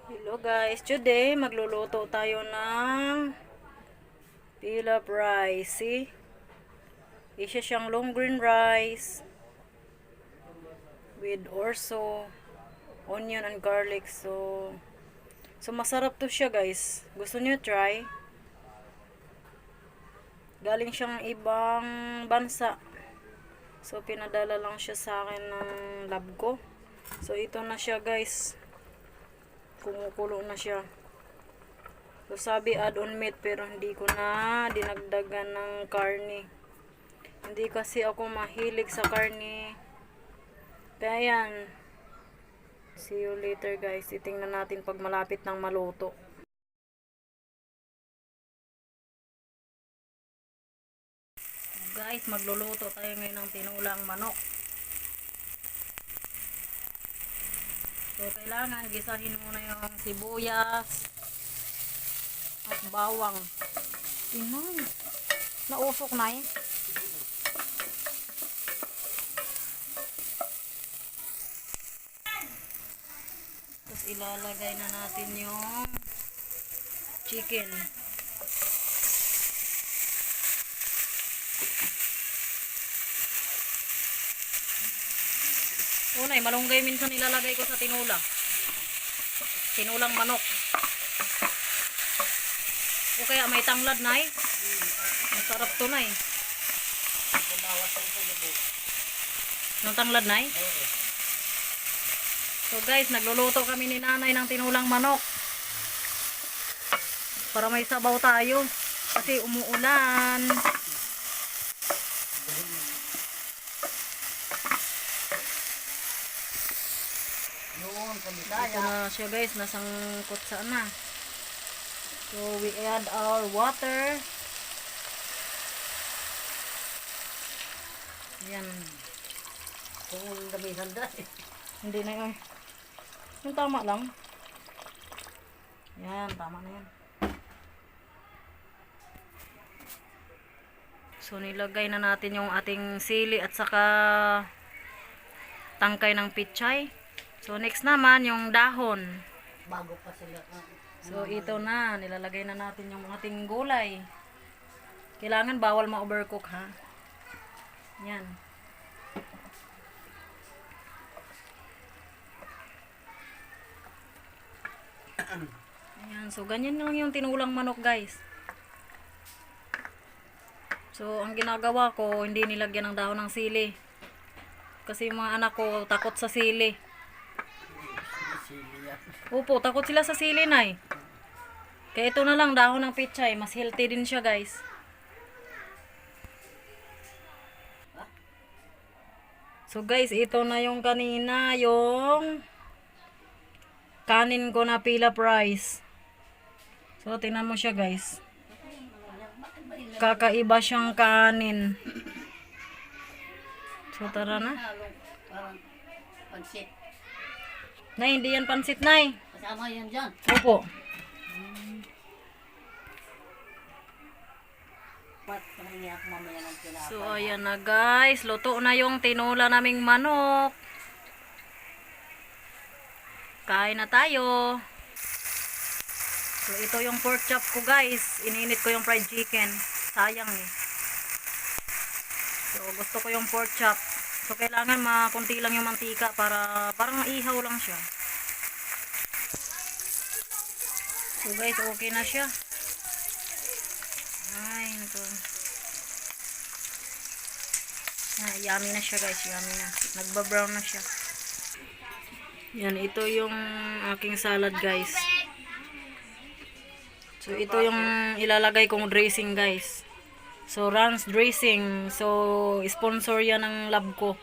Hello guys, today magluluto tayo ng pilaf rice. See? Isa siyang long green rice with orzo, onion and garlic. So masarap to siya guys. Gusto niyo try? Galing siyang ibang bansa. So pinadala lang siya sa akin ng lab ko. So ito na siya guys. Kumukulo na siya. So sabi add on meat pero hindi ko na dinagdagan ng karne. Hindi kasi ako mahilig sa karne. Kaya yan. See you later guys. Titingnan natin pag malapit ng maluto. Guys, magluluto tayo ngayon ng tinulang manok. So kailangan gisahin muna yung sibuyas at bawang. Inay, nausok na eh. Tapos ilalagay na natin yung chicken. Unay, malunggay minsan ilalagay ko sa tinola. Tinulang manok. O kaya may tanglad na eh. Masarap to na eh. Nung tanglad na eh? So guys, nagluluto kami ni nanay ng tinulang manok. Para may sabaw tayo. Kasi umuulan. Ito na siya guys, nasangkot saan na. So we add our water. Yan. Kung damihan dahil. Hindi na yun. Yung tama lang. Yan, tama na yan. So nilagay na natin yung ating sili at saka tangkay ng pichay. So next naman yung dahon. Bago pa sila. So ito na, nilalagay na natin yung ating gulay. Kailangan bawal ma-overcook ha. Yan. Ayan, so ganyan lang yung tinulang manok guys. So ang ginagawa ko, hindi nilagyan ng dahon ng sili. Kasi yung mga anak ko takot sa sili. Opo, takot sila sa sili na eh. Kaya ito na lang, dahon ng pichay. Mas healthy din siya guys. So guys, ito na yung kanina, yung kanin ko na pilaf rice. So tingnan mo siya guys. Kakaiba siyang kanin. So tara na. Parang pansit. Nay, hindi yan pansit, Nay. Kasama yan dyan. Opo. So, ayan na guys. Luto na yung tinola naming manok. Kain na tayo. So, ito yung pork chop ko guys. Ininit ko yung fried chicken. Sayang eh. So, gusto ko yung pork chop. So, kailangan makunti lang yung mantika para parang ihaw lang siya. So, guys, okay na siya. Ay, ito. Yummy na siya, guys. Yummy na. Nagba-brown na siya. Yan, ito yung aking salad, guys. So, ito yung ilalagay kong dressing, guys. So, Ranch dressing. So, sponsor yan ng lab ko.